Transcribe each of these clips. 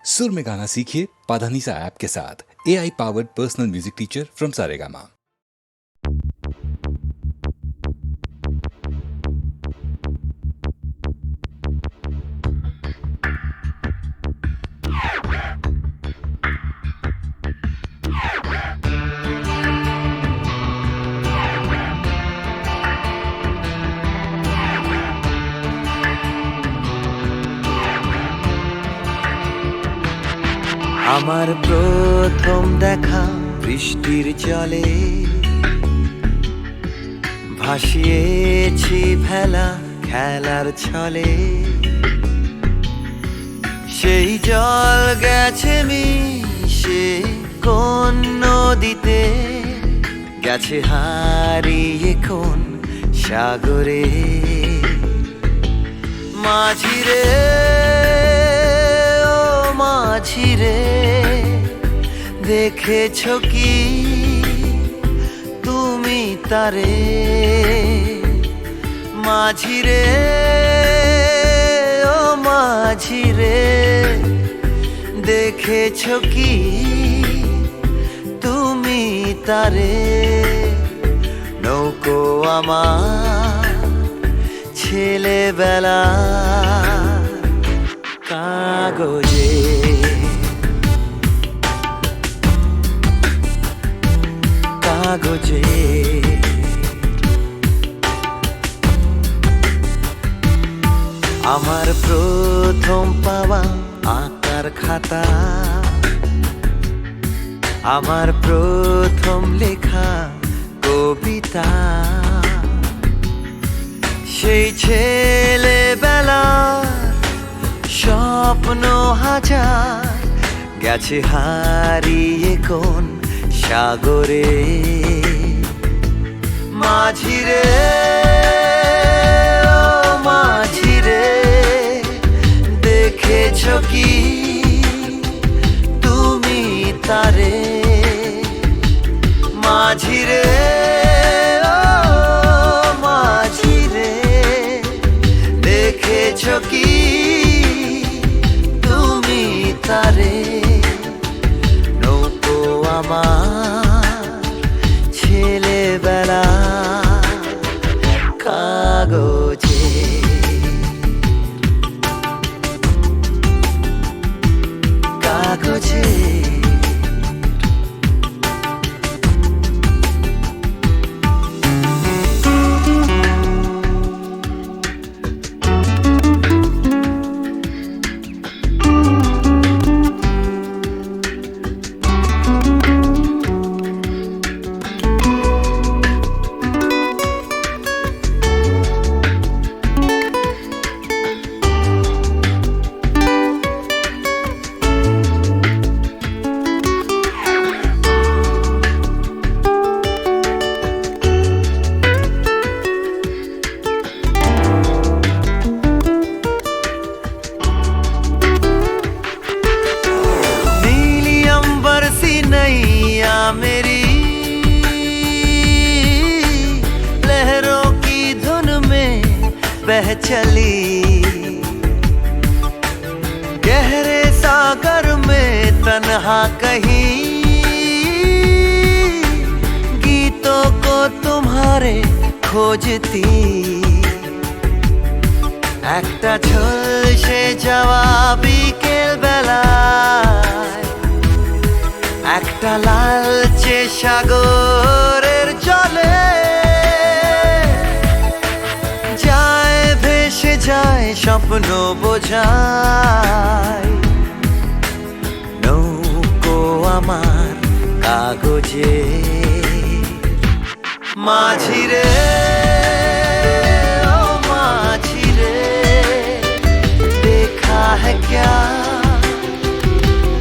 सुर में गाना सीखिए पाधानीसा ऐप के साथ। AI powered personal music teacher from Saregama. আমার প্রথম দেখা বৃষ্টির জলে ভাসিয়েছি ভেলা খেলার ছলে, সেই জল গেছে মিশে কোন নদীতে, গেছে হারিয়ে কোন সাগরে। মাঝিরে ও মাঝিরে, দেখেছো কি তুমি তারে? মাঝিরে ও মাঝিরে, দেখেছো কি তুমি তারে? নৌকো আমার ছেলেবেলা কাগজে, কাগজে। আমার প্রথম পাওয়া আঁকার খাতা, আমার প্রথম লেখা কবিতা, সেই ছেলেবেলা স্বপ্ন হাজার, গেছে হারিয়ে কোন সাগরে। মাঝিরে ও মাঝিরে, দেখেছো কি তুমি তারে? মাঝিরে ও মাঝিরে, দেখেছো কি তুমি তারে? নৌকো আমার ছেলেবেলা কাগজে, কাগজে। मेरी लहरों की धुन में बह चली, गहरे सागर में तन्हा कहीं, गीतों को तुम्हारे खोजती। একটা ঝলসে যাওয়া বিকেল বেলায়, একটা লালচে সাগরের জলে, যায় ভেসে যায় স্বপ্ন বোঝায়। নৌকো আমার কাগজে, মাঝিরে ও মাঝিরে, देखा है क्या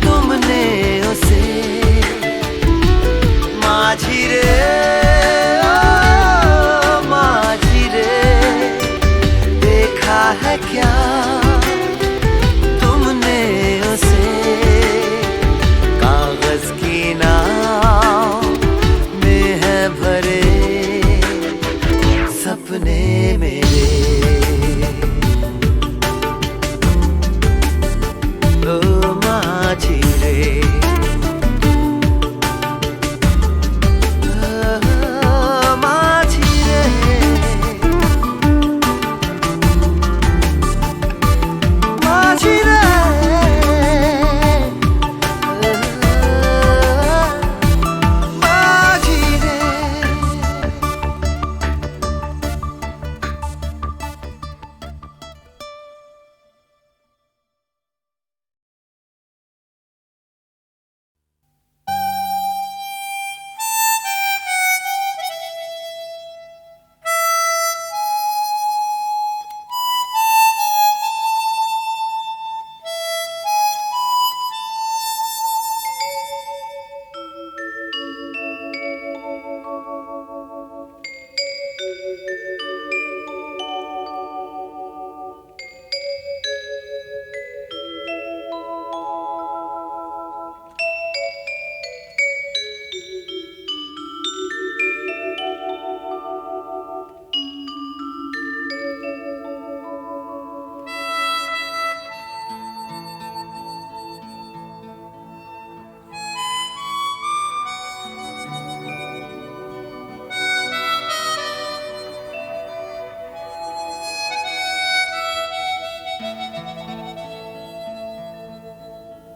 तुमने उसे? মাঝিরে ও মাঝিরে, देखा है क्या तुमने उसे? कागज की नाव में है भरे सपने मेरे।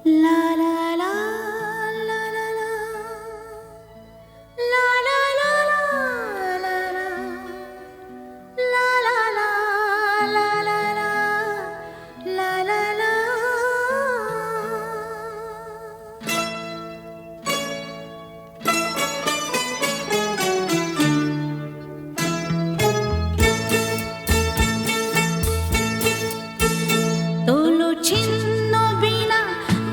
La la la la la la la la la la la la la la la la la la la. তোলো ছিন্ন বিনা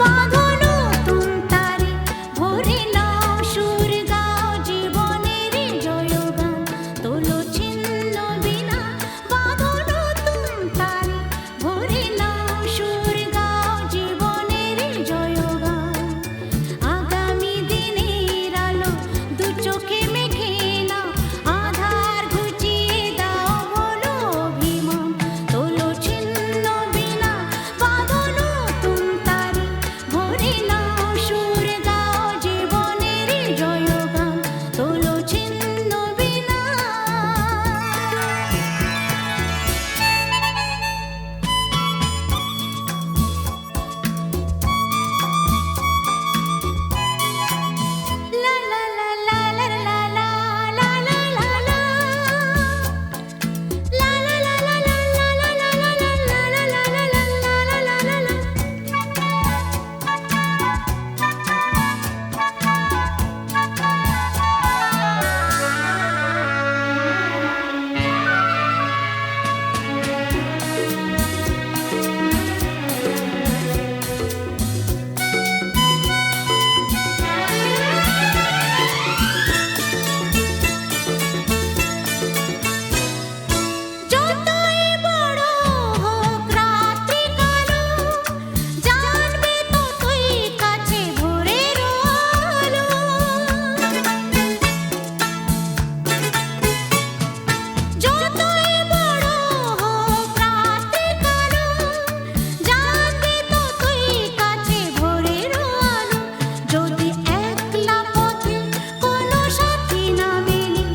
বাঁধনো তুমতারে ভরে নাও সুর গাও জীবনের জয়গান তোলো ছিন্ন বিনা বাঁধনো তুমতারে ভরে নাও সুর গাও জীবনের জয়গান আগামী দিনের আলো দু চোখে মেখে নাও আধার ঘুচিয়ে দাও বলো অভিমান তোলো ছিন্ন বিনা বাঁধনো তুমতারে ভরে নাও সুর গাও জীবনের জয়গান তোলো ছিন্ন বিনা La la la la la la la la la la la. La la la la la la la la la la la la la la la la. যতই বড় হোক রাত্রি কালো জানবে ততই কাছে ভোরের আলো যতই বড় হোক রাত্রি কালো জানবে ততই কাছে ভোরের আলো যদি একলা পথে কোনো সাথী না মেলে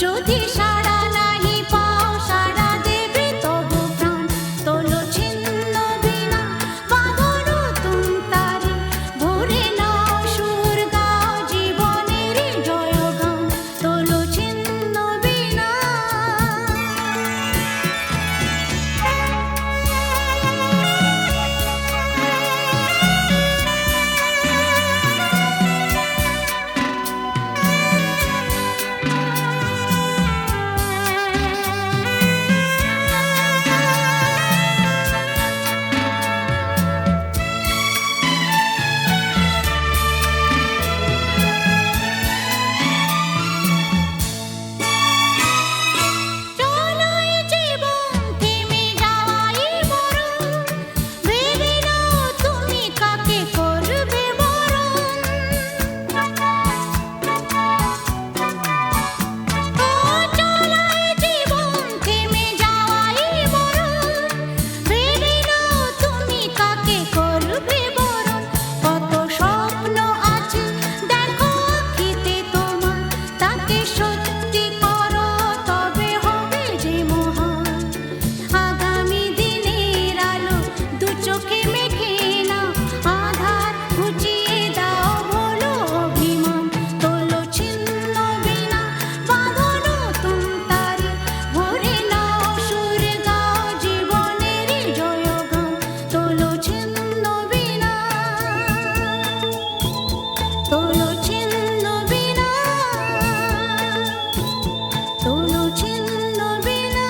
যদি সাড়া নাহি পাও সাড়া দেবে তবু প্রাণ তোলো ছিন্ন বিনা বাঁধনো তুমতারে ভরে নাও সুর গাও জীবনের জয়গান তোলো ছিন্ন বিনা চলো এই জীবন থেমে যাওয়াই বরণ ভেবে নাও তুমি কাকে করবে বরণ ও চলো এই জীবন থেমে যাওয়াই বরণ ভেবে নাও তুমি কাকে করবে বরণ কত স্বপ্ন আছে দেখো আঁখিতে তোমার তাকে সত্যি করো তবে হবে যে মহান আগামী দিনের আলো দু চোখে মেখে নাও আধার ঘুচিয়ে দাও বলো অভিমান তোলো ছিন্ন বিনা বাঁধনো তুমতারে ভরে নাও সুর গাও জীবনের জয়গান তোলো ছিন্ন বিনা তোলো ছিন্ন বিনা তোলো ছিন্ন বিনা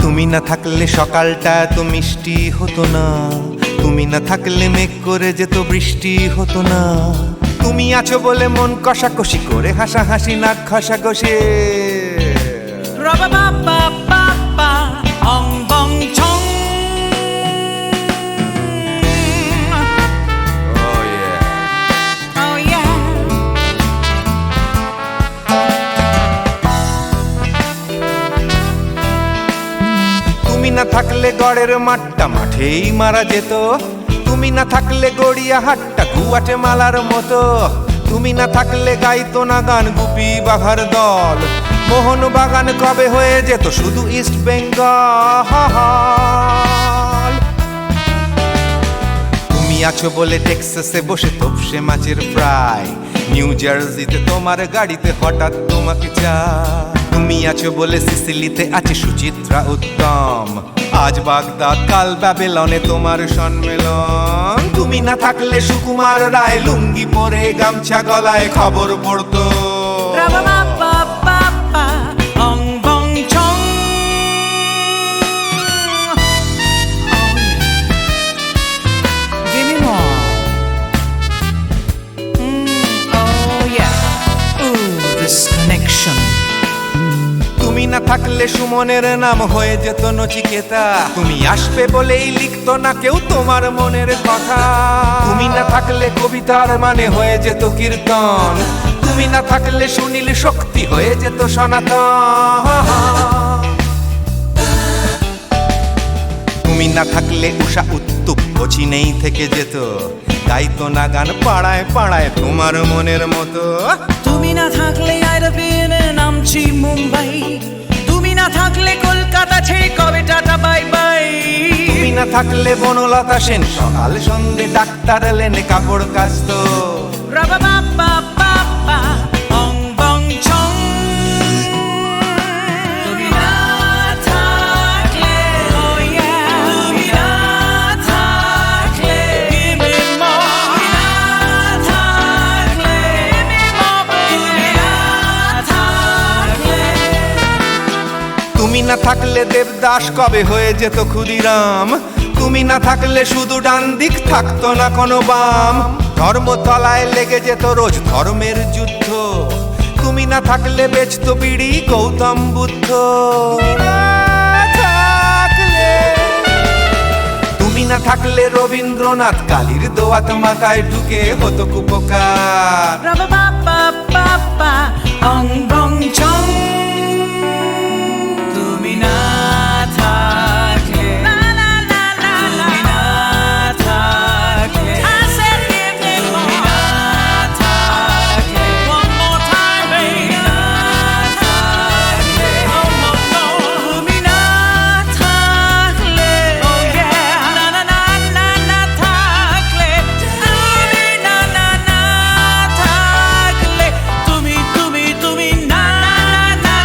তুমি না থাকলে সকালটা এত মিষ্টি হতো না তুমি না থাকলে মেঘ করে যেত বৃষ্টি হতো না তুমি আছো বলে মন কষাকষি করে হাসাহাসি নাক ঘষাঘষি Ong bong chong. Oh yeah. Oh yeah. না থাকলে গড়ের মাঠটা মাঠেই মারা যেত, তুমি না থাকলে গড়িয়া হাটটা গুয়াটে মালার মতো, তুমি না থাকলে গাইতো না গান গুপি বাঘার দল, মোহন বাগান কবে হয়ে যেত শুধু ইস্ট বেঙ্গল। তুমি আছো বলে টেক্সাসে বসে তপসে মাছের ফ্রাই, নিউ জার্সিতে তোমার গাড়িতে হঠাৎ তোমাকে চাই। তুমি আছো বলে সিসিলিতে আছে সুচিত্রা উত্তম, আজ বাগদাদ কাল ব্যাবিলনে তোমার সম্মেলন। তুমি না থাকলে সুকুমার রায় লুঙ্গি পরে গামছা গলায় খবর পড়তো। Ra-ba-ba-ba-ba-ba, ong bong chong. Give me more. Oh yeah. Ooh, this connection. তুমি না থাকলে সুমনের নাম হয়ে যেত নচিকেতা, তুমি আসবে বলেই লিখতো না কেউ তোমার মনের কথা। তুমি না থাকলে কবিতার মানে হয়ে যেত কীর্তন, তুমি না থাকলে সুনীল শক্তি হয়ে যেত সনাতন। তুমি না থাকলে উষা উত্তুপ কোচিনেই থেকে যেত, গাইতো না গান পাড়ায় পাড়ায় তোমার মনের মতো। তুমি না থাকলে আইরবিনে নামছি মুম্বাই, তুমি না থাকলে কলকাতা ছেড়ে কবে টাটা বাই বাই। তুমি না থাকলে বনলতা সেন সকাল সন্ধে ডাক্তার লেনে কাপড় কাচতো। Ra-ba-ba-ba-ba-ba, ong bong chong. তুমি না থাকলে, oh yeah, তুমি না থাকলে, give me more. তুমি না থাকলে, give me more. তুমি না থাকলে. তুমি না থাকলে দেবদাস কবে হয়ে যেত ক্ষুদিরাম, তুমি না থাকলে শুধু ডান দিক থাকতো না কোনো বাম, ধর্মতলায় লেগে যেত রোজ ধর্মের যুদ্ধ, তুমি না থাকলে বেচতো বিড়ি গৌতম বুদ্ধ। তুমি না থাকলে রবীন্দ্রনাথ কালীর দোয়াত মাথায় ঢুকে হতো কুপকার। Ra-ba-ba-ba-ba-ba, ong bong chong. তুমি না থাকলে, না না না না, তুমি না থাকলে, I said give me more. তুমি না থাকলে, one more time baby. তুমি না থাকলে, oh no no. তুমি না থাকলে, oh yeah, না না না না না থাকলে, তুমি না না না থাকলে, তুমি না না না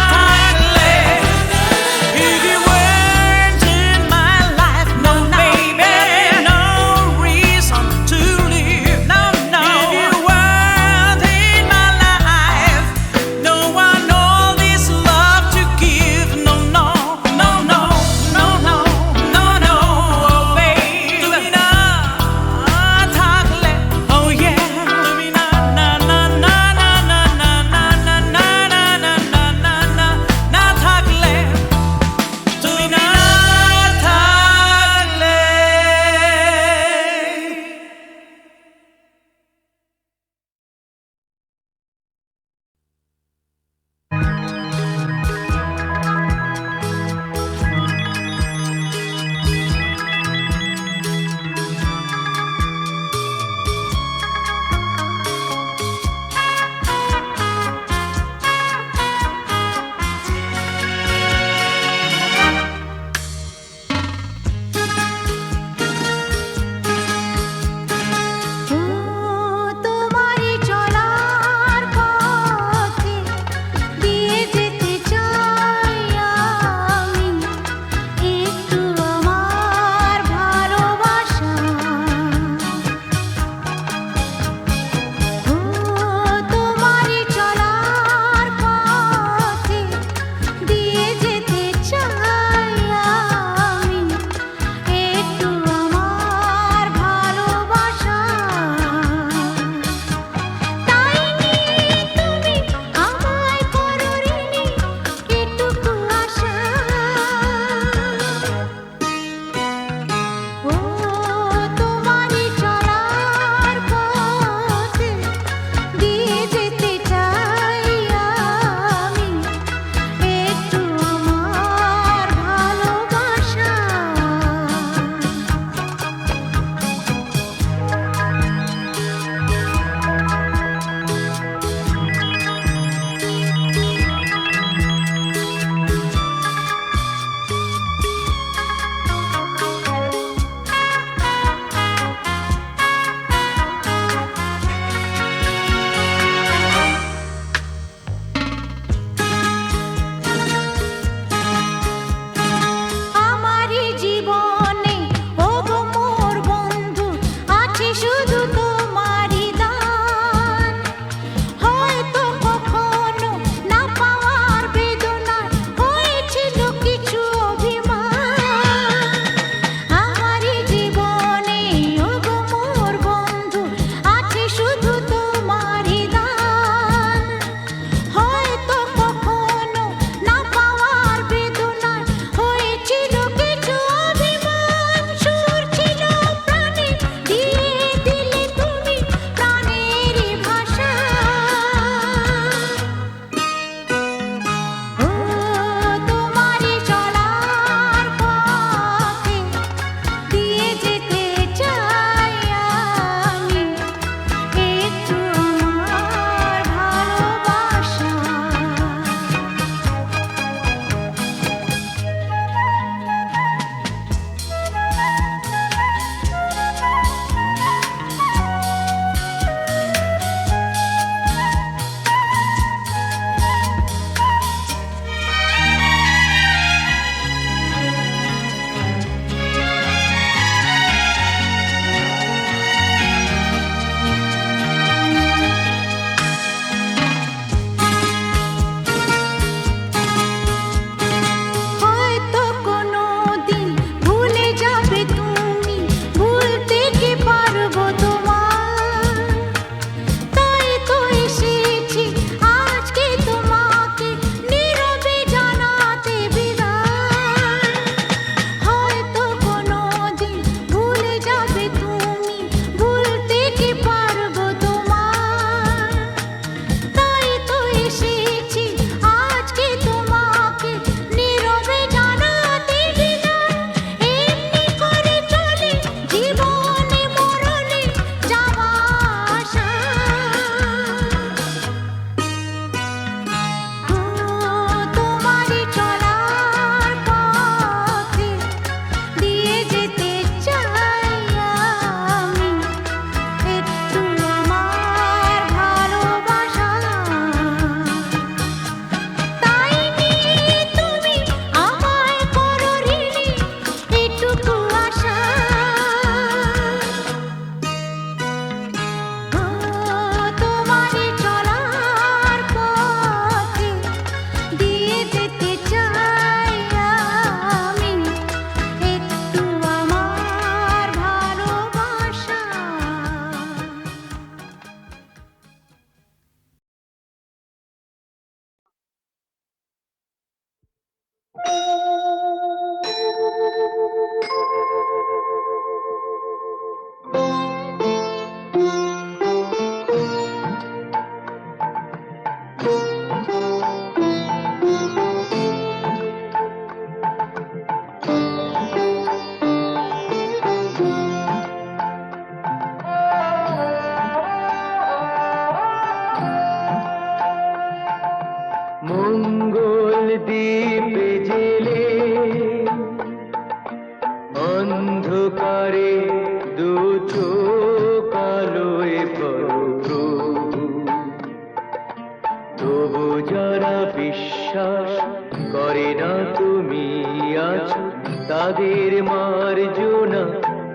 তাদের মার্জনা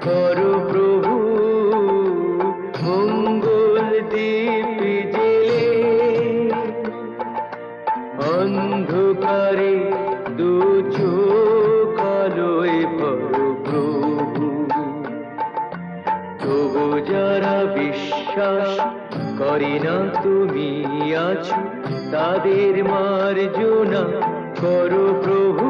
করো প্রভু, মঙ্গল দ্বীপ জেলে অন্ধকারে দু চোখ আলোয় ভরো প্রভু। তবু যারা বিশ্বাস করে না তুমি আছো, তাদের মার্জনা করো প্রভু।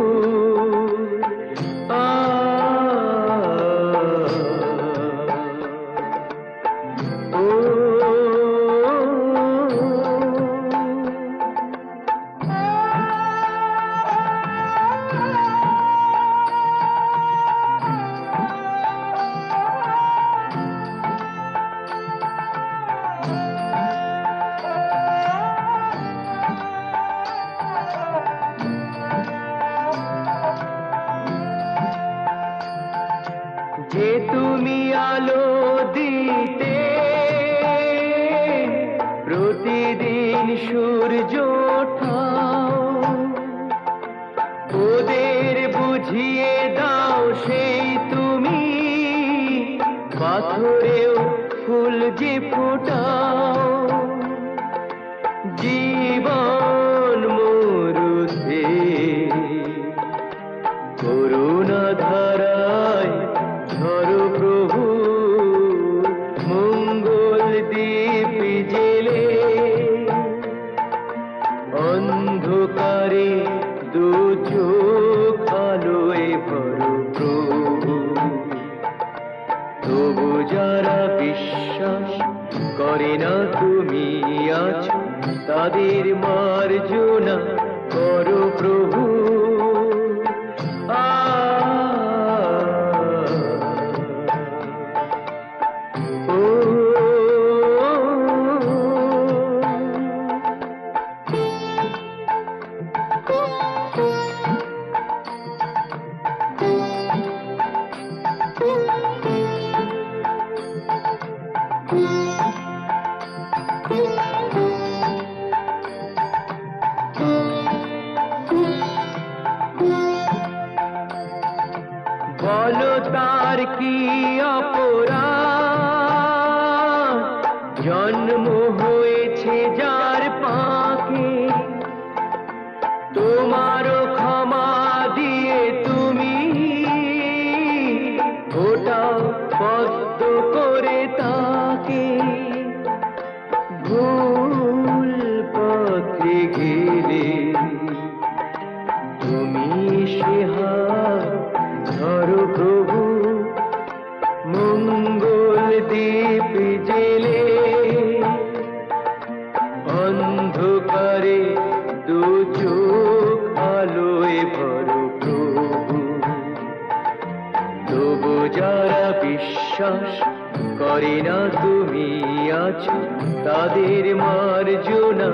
যে তুমি আলো দিতে প্রতিদিন সূর্য ওঠাও, ওদের বুঝিয়ে দাও সেই তুমি পাথরেও ফুল যে ফোটাও। জীবন মরুতে করুণা ধারায় ধরো প্রভু, মঙ্গল দ্বীপ জেলে অন্ধকারে দু চোখ আলোয় ভরো প্রভু। তবু যারা বিশ্বাস করে না তুমি আছো, তাদের মার্জনা করো প্রভু। বলো তার কি অপরাধ, জন্ম হয়েছে যার পাকে, তোমারও ক্ষমা দিয়ে তুমি ওটাও পদ্ম করে তাকে। ভুল পথে গেলে তুমি সে হাত ধরো প্রভু, মঙ্গল দ্বীপ জেলে অন্ধকারে দু চোখ আলোয় ভরো প্রভু। তবু যারা বিশ্বাস করে না তুমি আছো, তাদের মার্জনা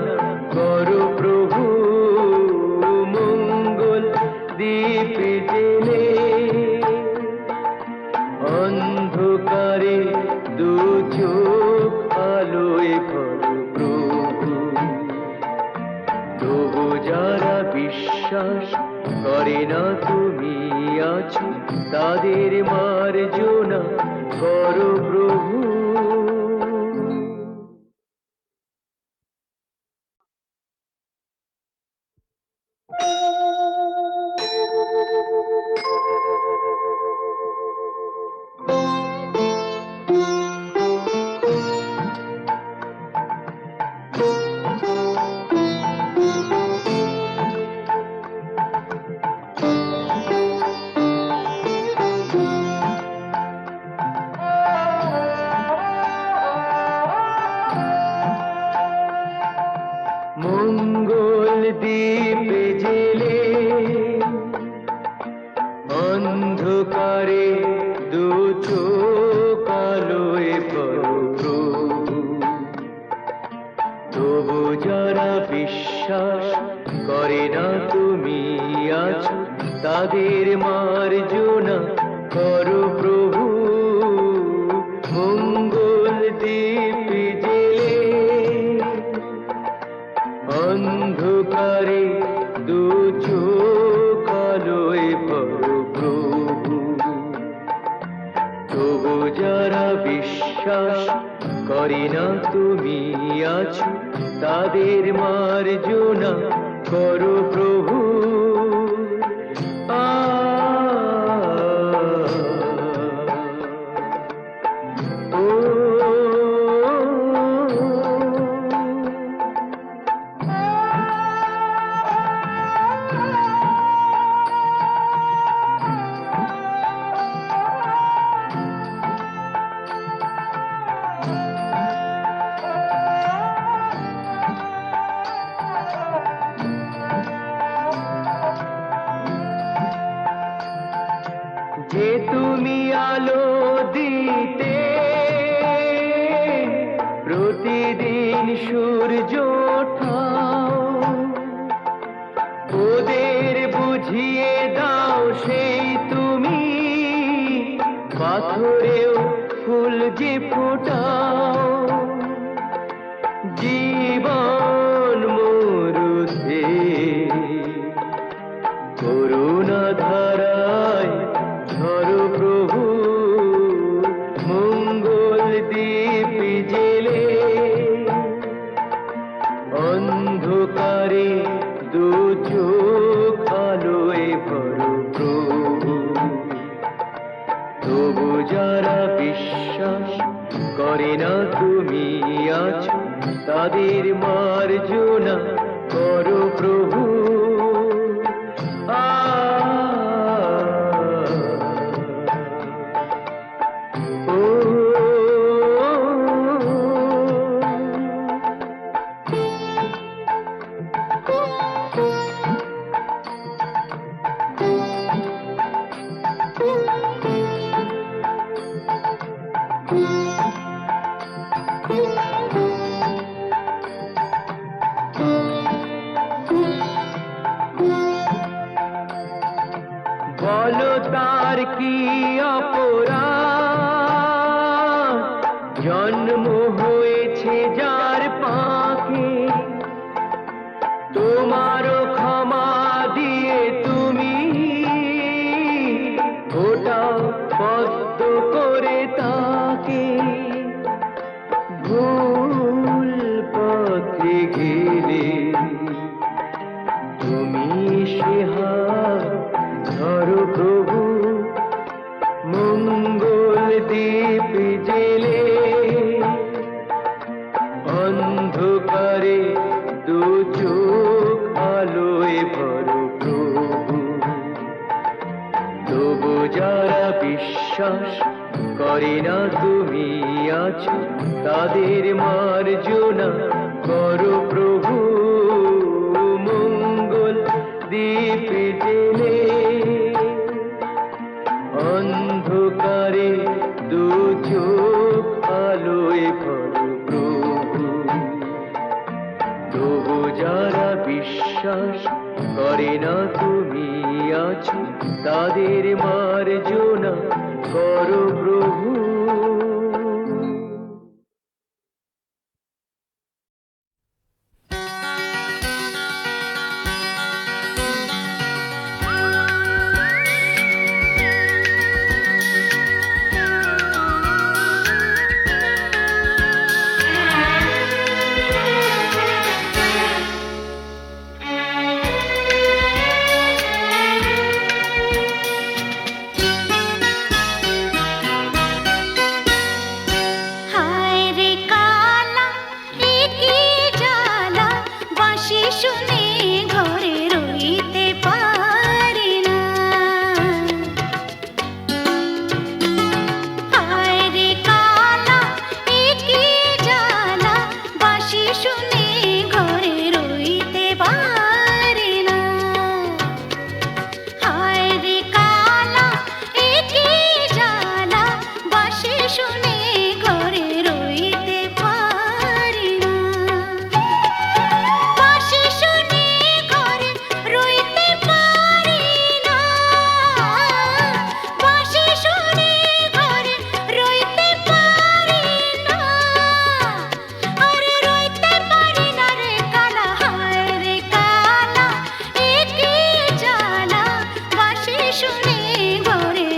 করো প্রভু, মঙ্গল দ্বীপ জেলে অন্ধকারে দু চোখ আলোয় ভরো প্রভু। তবু যারা বিশ্বাস করে না তুমি আছো, তাদের মার্জনা করো প্রভু। মঙ্গল দ্বীপ জেলে অন্ধকারে দু চোখ আলোয় ভরো প্রভু। তবু যারা বিশ্বাস করে না তুমি আছো, তাদের মার্জনা করো প্রভু, মঙ্গল দ্বীপ জেলে অন্ধকারে দু চোখ আলোয় ভরো প্রভু। করে না তুমি আছো তাদের মার্জনা করো প্রভু আ ও যে তুমি আলো দিতে প্রতিদিন সূর্য ওঠাও ওদের বুঝিয়ে দাও সেই তুমি পাথরেও ফুল যে ফোটাও জীবন মরুতে করুণা ধারায় ধরো প্রভু মঙ্গল দ্বীপ জেলে অন্ধকারে দু চোখ আলোয় ভরো প্রভু তবু যারা বিশ্বাস করে না তুমি আছো তাদের মার্জনা করো প্রভু বলো তার কি অপরাধ জন্ম হয়েছে যার পাকে তোমারও ক্ষমা দিয়ে তুমি ওটা পদ্ম করে তাকে ভুল পথে গেলে তুমি সে হাত ধরো প্রভু মঙ্গল দ্বীপ জেলে অন্ধকারে দু চোখ আলোয় ভরো প্রভু তবু যারা বিশ্বাস করে না তুমি আছো তাদের মার্জনা করো প্রভু মঙ্গল দ্বীপ জেলে অন্ধকারে দু চোখ আলোয় ভরো প্রভু তবু যারা বিশ্বাস করে না তুমি আছো তাদের মার্জনা করো প্রভু শুনে ঘরে